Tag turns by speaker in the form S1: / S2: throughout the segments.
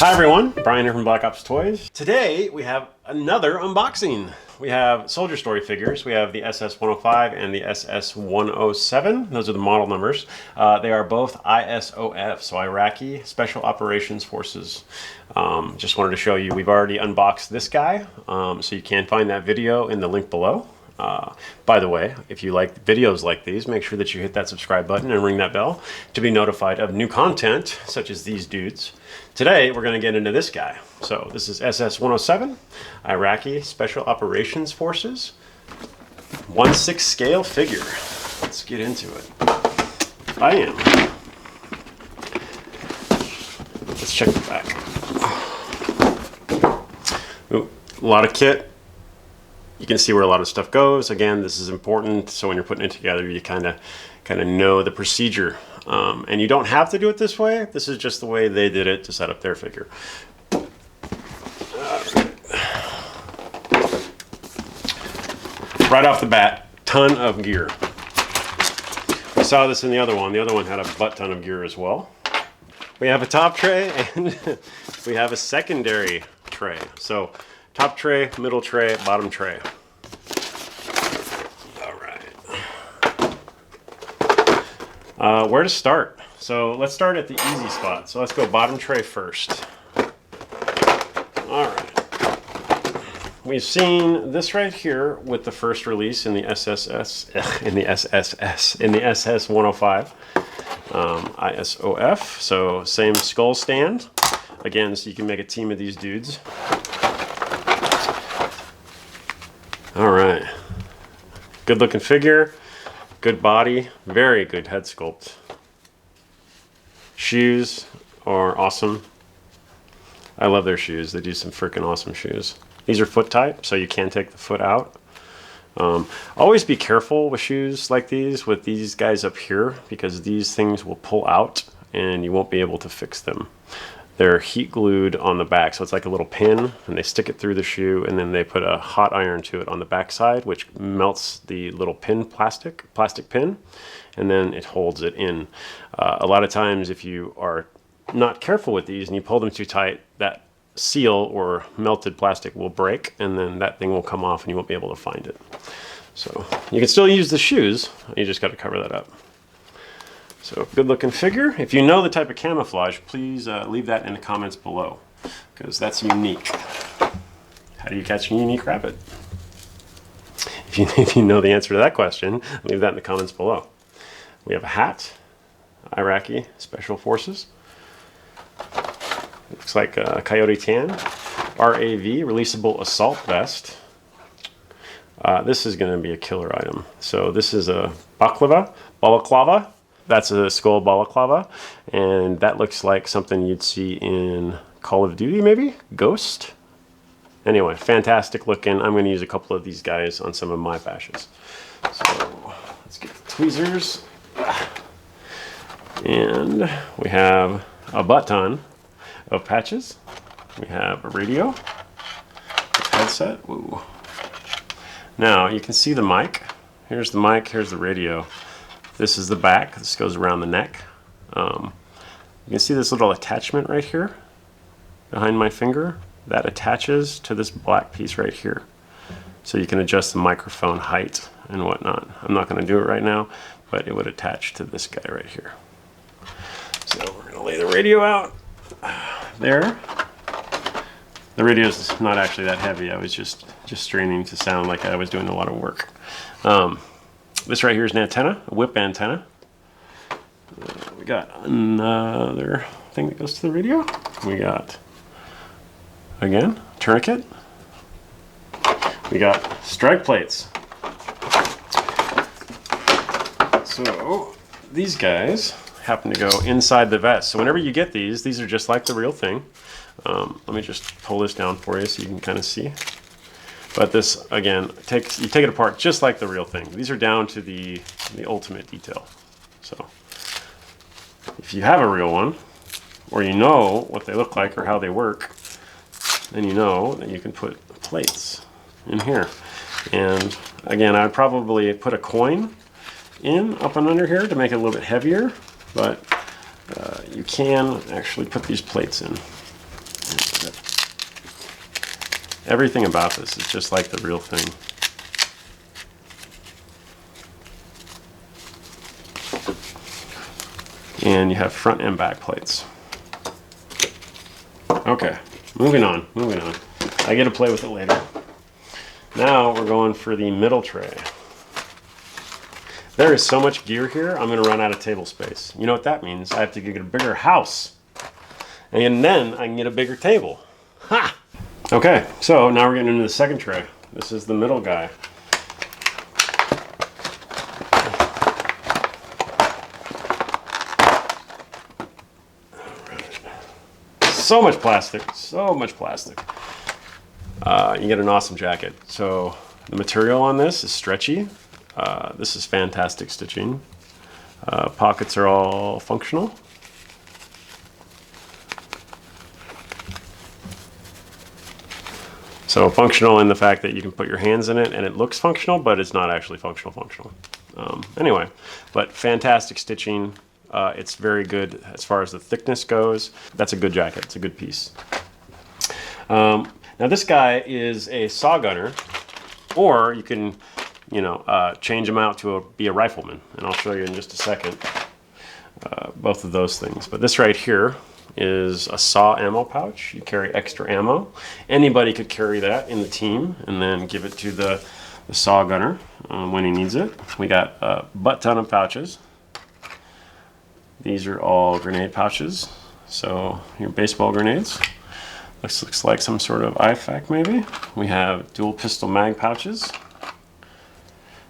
S1: Hi everyone, Brian here from Black Ops Toys. Today we have another unboxing. We have Soldier Story figures. We have the SS-105 and the SS-107. Those are the model numbers. They are both ISOF, so Iraqi Special Operations Forces. Just wanted to show you, we've already unboxed this guy, so you can find that video in the link below. By the way, if you like videos like these, make sure that you hit that subscribe button and ring that bell to be notified of new content, such as these dudes. Today, we're going to get into this guy. So this is SS-107, Iraqi Special Operations Forces, 1/6 scale figure. Let's get into it. I am. Let's check the back. Ooh, a lot of kit. You can see where a lot of stuff goes. Again, this is important, so when you're putting it together, you kind of know the procedure. And you don't have to do it this way. This is just the way they did it to set up their figure. Right off the bat, ton of gear. We saw this in the other one. The other one had a butt ton of gear as well. We have a top tray and we have a secondary tray. So top tray, middle tray, bottom tray. All right. Where to start? So let's start at the easy spot. So let's go bottom tray first. All right. We've seen this right here with the first release in the SS-105, ISOF. So same skull stand. Again, so you can make a team of these dudes. All right. Good looking figure, good body, very good head sculpt. Shoes are awesome. I love their shoes. They do some freaking awesome shoes. These are foot type, so you can take the foot out. Always be careful with shoes like these, with these guys up here, because these things will pull out and you won't be able to fix them. They're heat glued on the back, so it's like a little pin, and they stick it through the shoe, and then they put a hot iron to it on the back side, which melts the little pin plastic pin, and then it holds it in. A lot of times, if you are not careful with these and you pull them too tight, that seal or melted plastic will break, and then that thing will come off and you won't be able to find it. So you can still use the shoes, you just got to cover that up. So good looking figure. If you know the type of camouflage, please leave that in the comments below, because that's unique. How do you catch a unique rabbit? If you know the answer to that question, leave that in the comments below. We have a hat, Iraqi Special Forces. Looks like a coyote tan. RAV, releasable assault vest. This is going to be a killer item. So this is a balaclava. That's a skull balaclava, and that looks like something you'd see in Call of Duty, maybe? Ghost? Anyway, fantastic looking. I'm going to use a couple of these guys on some of my bashes. So let's get the tweezers. And we have a butt ton of patches. We have a radio, headset. Ooh. Now you can see the mic. Here's the mic, here's the radio. This is the back. This goes around the neck. You can see this little attachment right here behind my finger. That attaches to this black piece right here. So you can adjust the microphone height and whatnot. I'm not going to do it right now, but it would attach to this guy right here. So we're going to lay the radio out there. The radio's not actually that heavy. I was just straining to sound like I was doing a lot of work. This right here is an antenna, a whip antenna. We got another thing that goes to the radio. We got, again, tourniquet. We got strike plates. So these guys happen to go inside the vest. So whenever you get these are just like the real thing. Let me just pull this down for you so you can kind of see. But this, again, you take it apart just like the real thing. These are down to the ultimate detail. So if you have a real one, or you know what they look like or how they work, then you know that you can put plates in here. And again, I'd probably put a coin in up and under here to make it a little bit heavier, but you can actually put these plates in. Everything about this is just like the real thing. And you have front and back plates. Okay, moving on. I get to play with it later. Now we're going for the middle tray. There is so much gear here, I'm going to run out of table space. You know what that means? I have to get a bigger house. And then I can get a bigger table. Ha! Okay, so now we're getting into the second tray. This is the middle guy. So much plastic, so much plastic. You get an awesome jacket. So the material on this is stretchy. This is fantastic stitching. Pockets are all functional. So functional in the fact that you can put your hands in it and it looks functional, but it's not actually functional. Anyway, but fantastic stitching. It's very good as far as the thickness goes. That's a good jacket. It's a good piece. Now this guy is a saw gunner, or you can, change him out to be a rifleman, and I'll show you in just a second. Both of those things. But this right here is a saw ammo pouch. You carry extra ammo. Anybody could carry that in the team and then give it to the saw gunner when he needs it. We got a butt ton of pouches. These are all grenade pouches. So your baseball grenades. This looks like some sort of IFAK maybe. We have dual pistol mag pouches.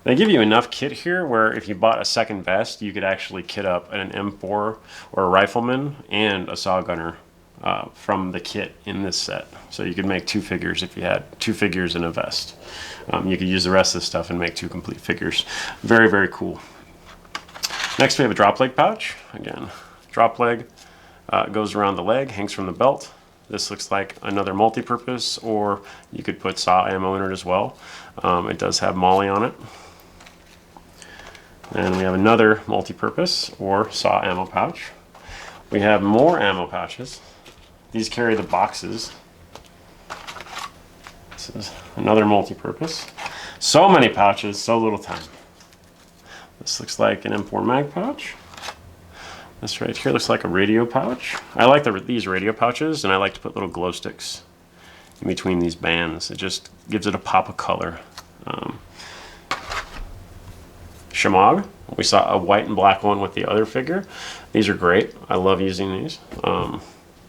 S1: They give you enough kit here where if you bought a second vest, you could actually kit up an M4 or a rifleman and a saw gunner from the kit in this set. So you could make 2 figures if you had 2 figures in a vest. You could use the rest of this stuff and make 2 complete figures. Very, very cool. Next we have a drop leg pouch. Again, drop leg goes around the leg, hangs from the belt. This looks like another multi-purpose, or you could put saw ammo in it as well. It does have molly on it. And we have another multi-purpose or saw ammo pouch. We have more ammo pouches. These carry the boxes. This is another multi-purpose. So many pouches, so little time. This looks like an M4 mag pouch. This right here looks like a radio pouch. I like these radio pouches, and I like to put little glow sticks in between these bands. It just gives it a pop of color. Shemagh. We saw a white and black one with the other figure. These are great. I love using these.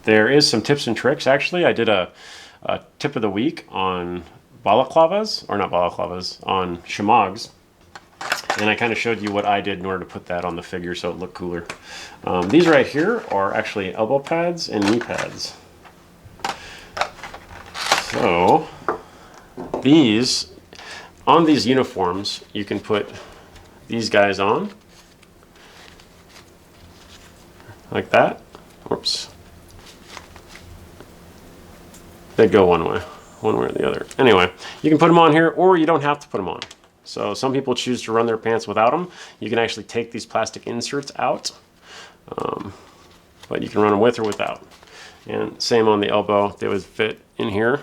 S1: There is some tips and tricks. Actually, I did a tip of the week on balaclavas, or not balaclavas, on Shemaghs. And I kind of showed you what I did in order to put that on the figure so it looked cooler. These right here are actually elbow pads and knee pads. So these, on these uniforms, you can put these guys on like that. Whoops. They go one way or the other. Anyway, you can put them on here, or you don't have to put them on. So some people choose to run their pants without them. You can actually take these plastic inserts out, but you can run them with or without. And same on the elbow. They would fit in here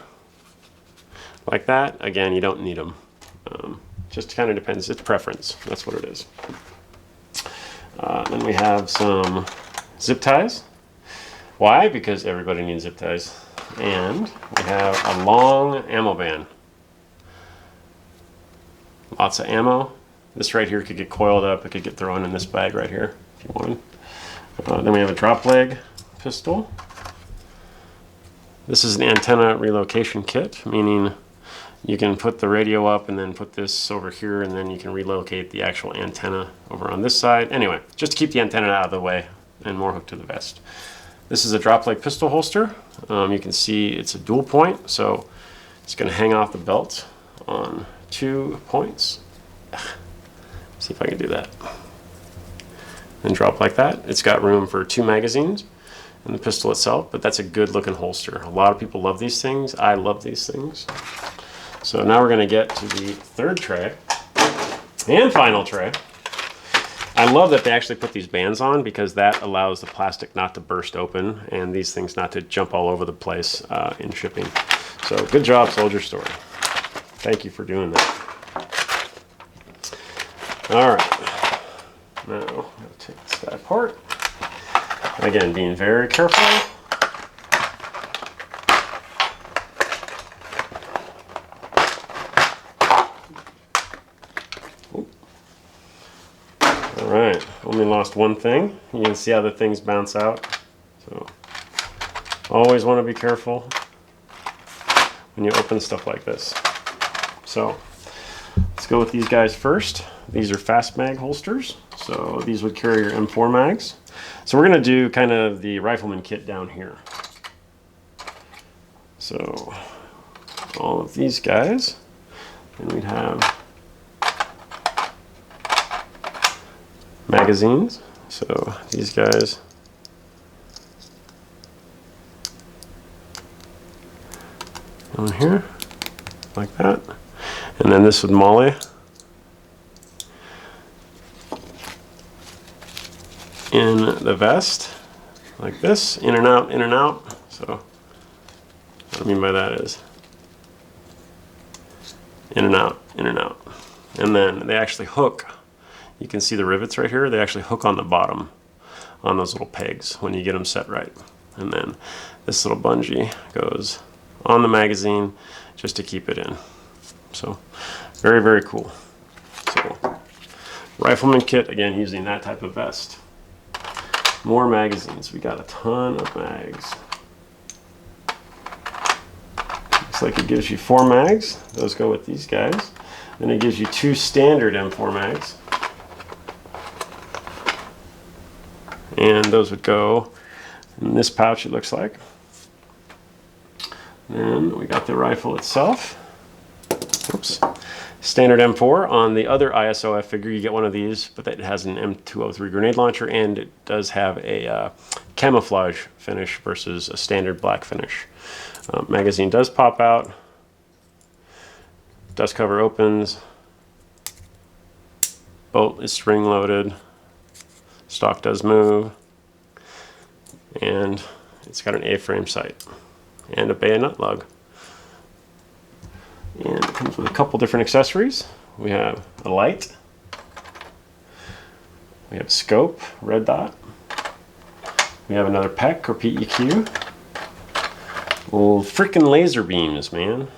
S1: like that. Again, you don't need them. Just kind of depends. It's preference. That's what it is. Then we have some zip ties. Why? Because everybody needs zip ties. And we have a long ammo band. Lots of ammo. This right here could get coiled up. It could get thrown in this bag right here if you wanted. Then we have a drop leg pistol. This is an antenna relocation kit, meaning you can put the radio up and then put this over here, and then you can relocate the actual antenna over on this side. Anyway, just to keep the antenna out of the way and more hooked to the vest. This is a drop leg pistol holster. You can see it's a dual point, so it's going to hang off the belt on 2 points. See if I can do that. And drop like that. It's got room for 2 magazines and the pistol itself, but that's a good looking holster. A lot of people love these things. I love these things. So now we're going to get to the third tray and final tray. I love that they actually put these bands on, because that allows the plastic not to burst open and these things not to jump all over the place in shipping. So good job, Soldier Story. Thank you for doing that. All right, now I'm going to take this guy apart. Again, being very careful. All right, only lost one thing. You can see how the things bounce out. So always want to be careful when you open stuff like this. So let's go with these guys first. These are fast mag holsters. So these would carry your M4 mags. So we're going to do kind of the rifleman kit down here. So all of these guys, and we'd have magazines. So these guys on here like that, and then this would molly in the vest like this, in and out, in and out. So what I mean by that is in and out, in and out. And then they actually hook. You can see the rivets right here. They actually hook on the bottom on those little pegs when you get them set right. And then this little bungee goes on the magazine just to keep it in. So very, very cool. So rifleman kit, again, using that type of vest. More magazines. We got a ton of mags. Looks like it gives you 4 mags. Those go with these guys. Then it gives you 2 standard M4 mags. And those would go in this pouch, it looks like. Then we got the rifle itself. Oops. Standard M4. On the other ISOF figure, you get one of these, but it has an M203 grenade launcher, and it does have a camouflage finish versus a standard black finish. Magazine does pop out. Dust cover opens. Bolt is spring loaded. Stock does move, and it's got an A-frame sight and a bayonet lug. And it comes with a couple different accessories. We have a light, we have a scope, red dot, we have another PEC or PEQ, well, freaking laser beams, man.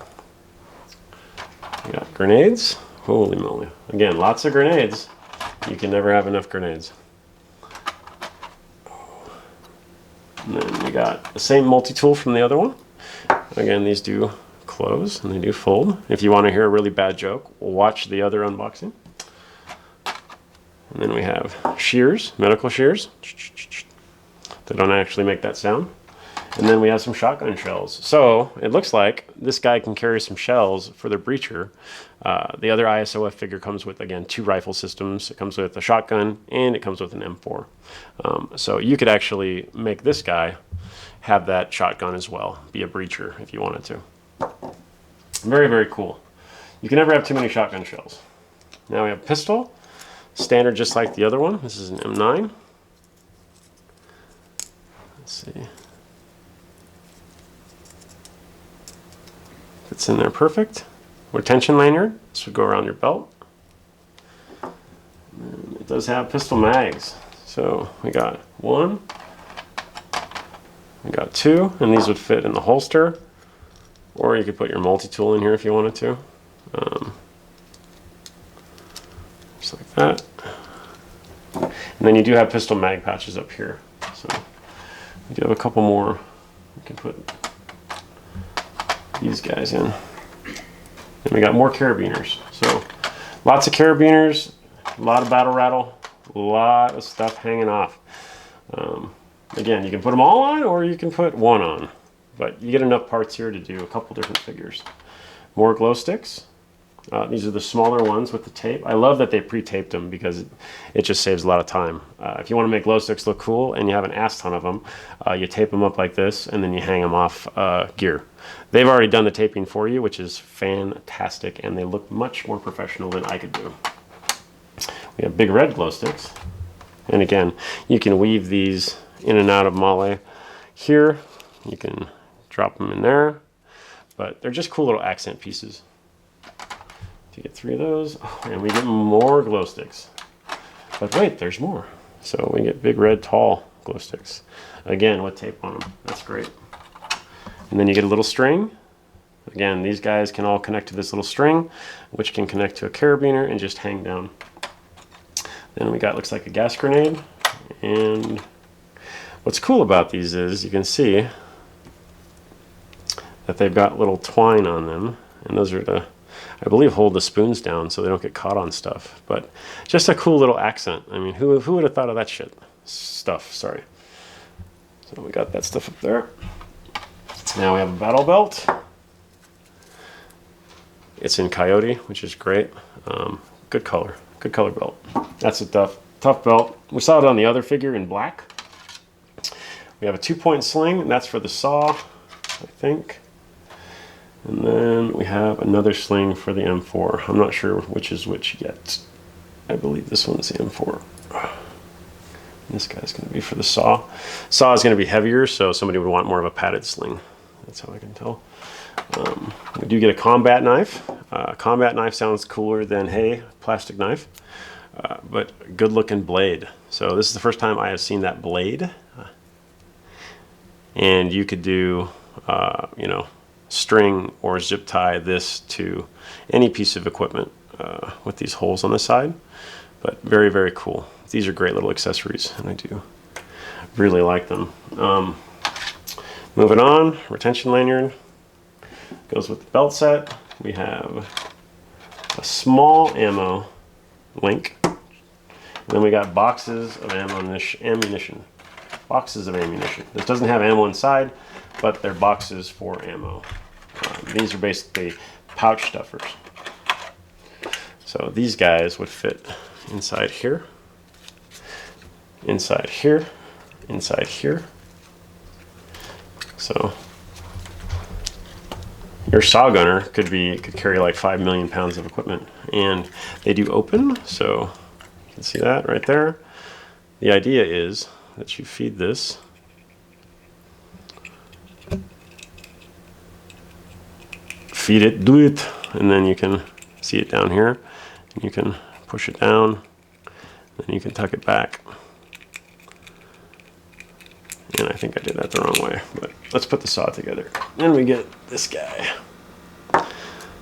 S1: We got grenades, holy moly. Again, lots of grenades. You can never have enough grenades. And then we got the same multi-tool from the other one. Again, these do close and they do fold. If you want to hear a really bad joke, watch the other unboxing. And then we have shears, medical shears. They don't actually make that sound. And then we have some shotgun shells. So it looks like this guy can carry some shells for the breacher. The other ISOF figure comes with, again, 2 rifle systems. It comes with a shotgun and it comes with an M4. So you could actually make this guy have that shotgun as well, be a breacher if you wanted to. Very, very cool. You can never have too many shotgun shells. Now we have pistol, standard just like the other one. This is an M9. Let's see. Fits in there perfect. Retention lanyard. This would go around your belt. And it does have pistol mags. So we got 1, we got 2, and these would fit in the holster. Or you could put your multi-tool in here if you wanted to. Just like that. And then you do have pistol mag patches up here. So we do have a couple more. We can put these guys in. And we got more carabiners. So lots of carabiners, a lot of battle rattle, a lot of stuff hanging off. Again, you can put them all on or you can put one on. But you get enough parts here to do a couple different figures. More glow sticks. These are the smaller ones with the tape. I love that they pre-taped them because it just saves a lot of time. If you want to make glow sticks look cool and you have an ass ton of them, you tape them up like this and then you hang them off gear. They've already done the taping for you, which is fantastic, and they look much more professional than I could do. We have big red glow sticks. And again, you can weave these in and out of Male. Here, you can drop them in there. but they're just cool little accent pieces. To get 3 of those, and we get more glow sticks. But wait, there's more. So we get big red tall glow sticks. Again, with tape on them. That's great. And then you get a little string. Again, these guys can all connect to this little string, which can connect to a carabiner and just hang down. Then we got, looks like a gas grenade. And what's cool about these is you can see that they've got little twine on them. And those are to, I believe, hold the spoons down so they don't get caught on stuff. But just a cool little accent. I mean, who would have thought of that stuff, sorry. So we got that stuff up there. Now we have a battle belt. It's in Coyote, which is great. Good color belt. That's a tough belt. We saw it on the other figure in black. We have a 2-point sling, and that's for the saw, I think. And then we have another sling for the M4. I'm not sure which is which yet. I believe this one's the M4. This guy's going to be for the saw. Saw is going to be heavier, so somebody would want more of a padded sling. That's how I can tell. We do get a combat knife. Combat knife sounds cooler than, hey, plastic knife. But good looking blade. So this is the first time I have seen that blade. And you could do, you know, string or zip tie this to any piece of equipment with these holes on the side. But very, very cool. These are great little accessories, and I do really like them. Moving on, retention lanyard goes with the belt set. We have a small ammo link. Then we got boxes of ammunition. Boxes of ammunition. This doesn't have ammo inside, but they're boxes for ammo. These are basically pouch stuffers. So these guys would fit inside here, inside here, inside here. So your saw gunner could carry like 5 million pounds of equipment, and they do open, so you can see that right there. The idea is that you feed this do it, and then you can see it down here, and you can push it down, then you can tuck it back. And I think I did that the wrong way, but let's put the saw together. Then we get this guy.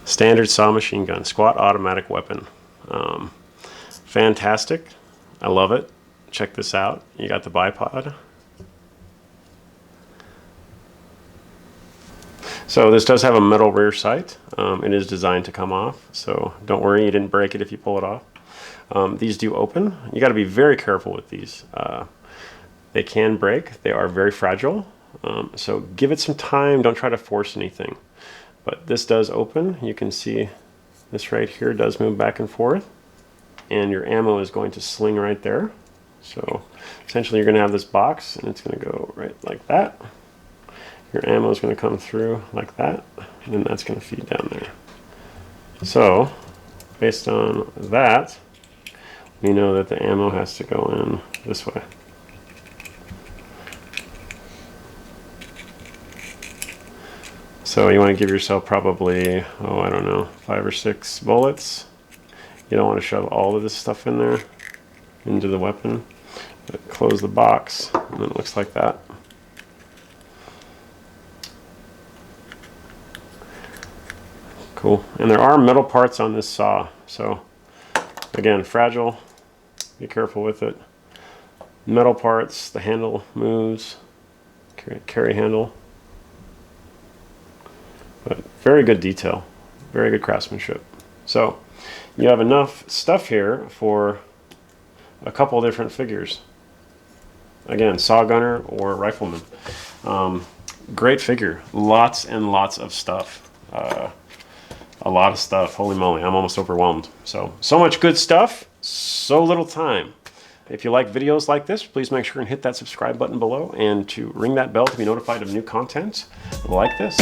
S1: Standard saw machine gun, squat automatic weapon. Fantastic. I love it. Check this out. You got the bipod. So this does have a metal rear sight. It is designed to come off, so don't worry, you didn't break it if you pull it off. These do open. You got to be very careful with these. They can break. They are very fragile. So give it some time. Don't try to force anything. But this does open. You can see this right here does move back and forth. And your ammo is going to sling right there. So essentially you're going to have this box, and it's going to go right like that. Your ammo is going to come through like that, and then that's going to feed down there. So based on that, we know that the ammo has to go in this way. So you want to give yourself probably, oh, I don't know, 5 or 6 bullets. You don't want to shove all of this stuff in there, into the weapon. But close the box, and then it looks like that. Cool. And there are metal parts on this saw. So again, fragile. Be careful with it. Metal parts, the handle moves, carry handle. But very good detail, very good craftsmanship. So you have enough stuff here for a couple different figures. Again, saw gunner or rifleman. Great figure, lots and lots of stuff. A lot of stuff, holy moly, I'm almost overwhelmed. So much good stuff, so little time. If you like videos like this, please make sure and hit that subscribe button below, and to ring that bell to be notified of new content like this.